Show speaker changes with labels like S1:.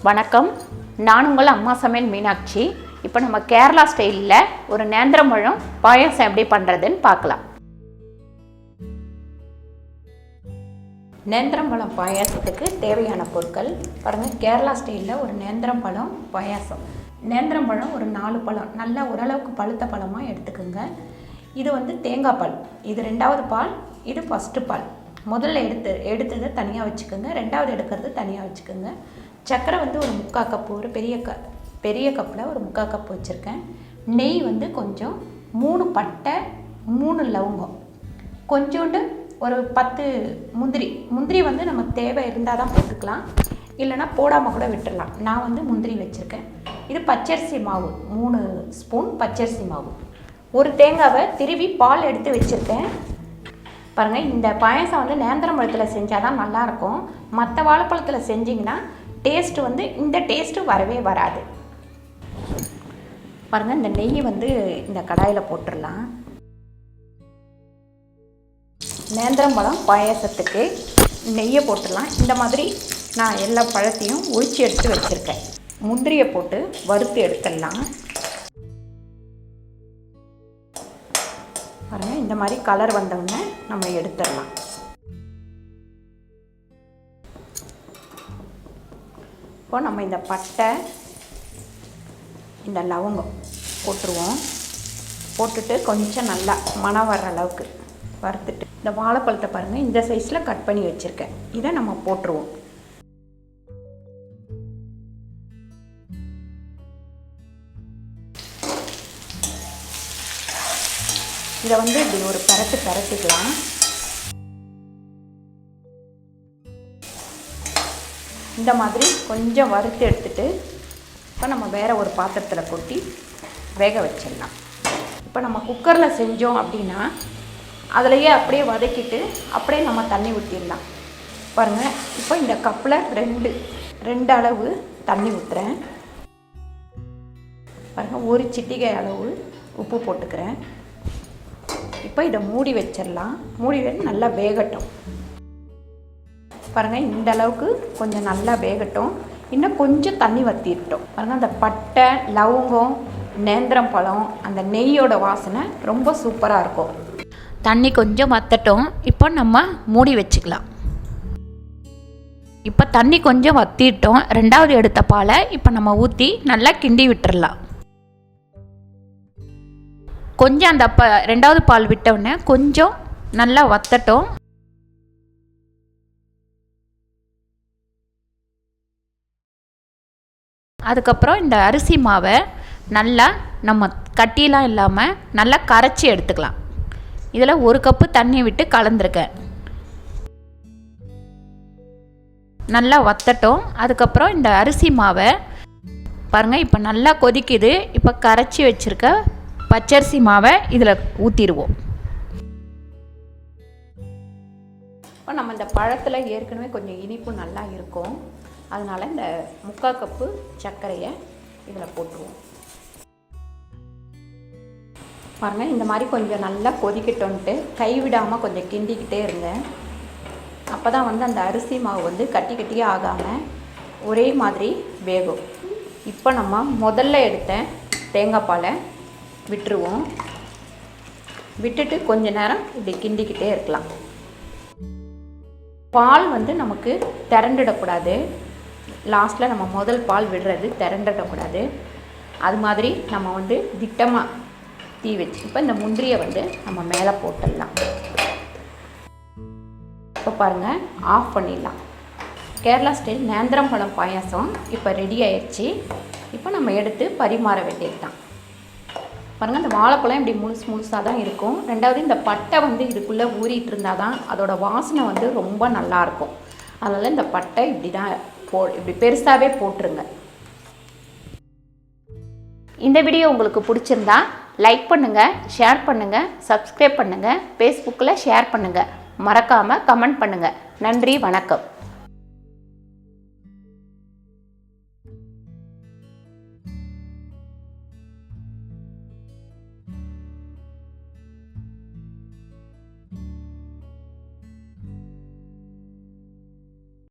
S1: வணக்கம், நான் உங்கள் அம்மா சமையல் மீனாட்சி. இப்போ நம்ம கேரளா ஸ்டைலில் ஒரு நேந்திரம்பழம் பாயாசம் எப்படி பண்ணுறதுன்னு பார்க்கலாம். நேந்திரம்பழம் பாயாசத்துக்கு தேவையான பொருட்கள் பாருங்கள். கேரளா ஸ்டைலில் ஒரு நேந்திரம்பழம் பாயாசம். நேந்திரம்பழம் ஒரு 4 பழம் நல்லா ஓரளவுக்கு பழுத்த பழமாக எடுத்துக்கோங்க. இது தேங்காய் பால், இது 2வது பால், இது ஃபஸ்ட்டு பால். முதல்ல எடுத்ததை தனியாக வச்சுக்கோங்க, 2வது எடுக்கிறது தனியாக வச்சுக்கோங்க. சர்க்கரை ஒரு 3/4 கப்பு, ஒரு பெரிய கப்பில் ஒரு 3/4 கப்பு வச்சுருக்கேன். நெய் கொஞ்சம் 3 பட்டை, 3 லவங்கம், கொஞ்சோண்டு ஒரு 10 முந்திரி நம்ம தேவை இருந்தால் தான் போட்டுக்கலாம், இல்லைனா போடாமல் கூட விட்டுடலாம். நான் முந்திரி வச்சுருக்கேன். இது பச்சரிசி மாவு 3 ஸ்பூன் பச்சரிசி மாவு. ஒரு தேங்காவை திருவி பால் எடுத்து வச்சுருக்கேன். பாருங்கள், இந்த பாயசம் நேந்திரம்பழத்தில் செஞ்சால் தான் நல்லாயிருக்கும். மற்ற வாழைப்பழத்தில் செஞ்சிங்கன்னா டேஸ்ட்டு இந்த டேஸ்ட்டு வரவே வராது. பாருங்கள், இந்த நெய் இந்த கடாயில் போட்டுடலாம். நேந்திரம்பழம் பாயாசத்துக்கு நெய்யை போட்டுடலாம். இந்த மாதிரி நான் எல்லா பழத்தையும் ஒழிச்சு எடுத்து வச்சுருக்கேன். முந்திரியை போட்டு வறுத்து எடுத்துடலாம். பாருங்கள், இந்த மாதிரி கலர் வந்தோடனே நம்ம எடுத்துடலாம். இப்போ நம்ம இந்த பட்டை, இந்த லவங்கம் போட்டுருவோம். போட்டுட்டு கொஞ்சம் நல்லா மணம் வர்ற அளவுக்கு வறுத்துட்டு, இந்த வாழைப்பழத்தை பாருங்கள், இந்த சைஸில் கட் பண்ணி வச்சுருக்கேன். இதை நம்ம போட்டுருவோம். இதை இப்படி ஒரு பரட்டிக்கலாம். இந்த மாதிரி கொஞ்சம் வறுத்து எடுத்துட்டு இப்போ நம்ம வேறு ஒரு பாத்திரத்தில் கொட்டி வேக வச்சிடலாம். இப்போ நம்ம குக்கரில் செஞ்சோம் அப்படின்னா அதிலையே அப்படியே வதக்கிட்டு அப்படியே நம்ம தண்ணி ஊற்றிடலாம். பாருங்கள், இப்போ இந்த கப்பில் 2 அளவு தண்ணி ஊற்றுறேன். பாருங்கள், 1 சிட்டிகை அளவு உப்பு போட்டுக்கிறேன். இப்போ இதை மூடி வச்சிடலாம். மூடி வச்சு நல்லா வேகட்டும். பாருங்கள், இந்த அளவுக்கு கொஞ்சம் நல்லா வேகட்டும். இன்னும் கொஞ்சம் தண்ணி வற்றிட்டோம். பாருங்கள், அந்த பட்டை, லவங்கம், நேந்திரம் பழம், அந்த நெய்யோட வாசனை ரொம்ப சூப்பராக இருக்கும். தண்ணி கொஞ்சம் வற்றட்டும். இப்போ நம்ம மூடி வச்சுக்கலாம். இப்போ தண்ணி கொஞ்சம் வற்றிட்டோம். 2வது எடுத்த பாலை இப்போ நம்ம ஊற்றி நல்லா கிண்டி விட்டுடலாம். கொஞ்சம் அந்த 2வது பால் விட்டவுடனே கொஞ்சம் நல்லா வற்றட்டும். அதுக்கப்புறம் இந்த அரிசி மாவை நல்லா நம்ம கட்டிலாம் இல்லாமல் நல்லா கரைச்சி எடுத்துக்கலாம். இதில் 1 கப்பு தண்ணி விட்டு கலந்துருக்கேன். நல்லா வற்றட்டும். அதுக்கப்புறம் இந்த அரிசி மாவை பாருங்கள், இப்போ நல்லா கொதிக்குது. இப்போ கரைச்சி வச்சுருக்க பச்சரிசி மாவை இதில் ஊற்றிடுவோம். இப்போ நம்ம இந்த பழத்தில் ஏற்கனவே கொஞ்சம் இனிப்பு நல்லா இருக்கும். அதனால் இந்த 3/4 கப்பு சர்க்கரையை இதில் போட்டுருவோம். பாருங்கள், இந்த மாதிரி கொஞ்சம் நல்லா கொதிக்கட்டோன்ட்டு கைவிடாமல் கொஞ்சம் கிண்டிக்கிட்டே இருங்க. அப்போ தான் அந்த அரிசி மாவு கட்டியாக ஆகாமல் ஒரே மாதிரி வேகும். இப்போ நம்ம முதல்ல எடுத்த தேங்காய் பாலை விட்டுருவோம். விட்டுட்டு கொஞ்ச நேரம் இப்படி கிண்டிக்கிட்டே இருக்கலாம். பால் நமக்கு திரண்டிடக்கூடாது. லாஸ்ட்டில் நம்ம முதல் பால் விடுறது திரண்டிடக்கூடாது. அது மாதிரி நம்ம திட்டமாக தீ வச்சு இப்போ இந்த முந்திரியை நம்ம மேலே போட்டுடலாம். இப்போ பாருங்கள், ஆஃப் பண்ணிடலாம். கேரளா ஸ்டைல் நேந்திரம்பழம் பாயாசம் இப்போ ரெடி ஆயிடுச்சு. இப்போ நம்ம எடுத்து பரிமாற வேண்டியது தான். பாருங்கள், இந்த வாழைப்பழம் இப்படி முழுசாக தான் இருக்கும். 2வது இந்த பட்டை இதுக்குள்ளே ஊறிட்டு இருந்தால் தான் அதோட வாசனை ரொம்ப நல்லாயிருக்கும். அதனால் இந்த பட்டை இப்படி தான் இப்படி பெருசாகவே போட்டுருங்க. இந்த வீடியோ உங்களுக்கு பிடிச்சிருந்தா லைக் பண்ணுங்கள், ஷேர் பண்ணுங்கள், சப்ஸ்கிரைப் பண்ணுங்கள், ஃபேஸ்புக்கில் ஷேர் பண்ணுங்கள், மறக்காமல் கமெண்ட் பண்ணுங்கள். நன்றி, வணக்கம்.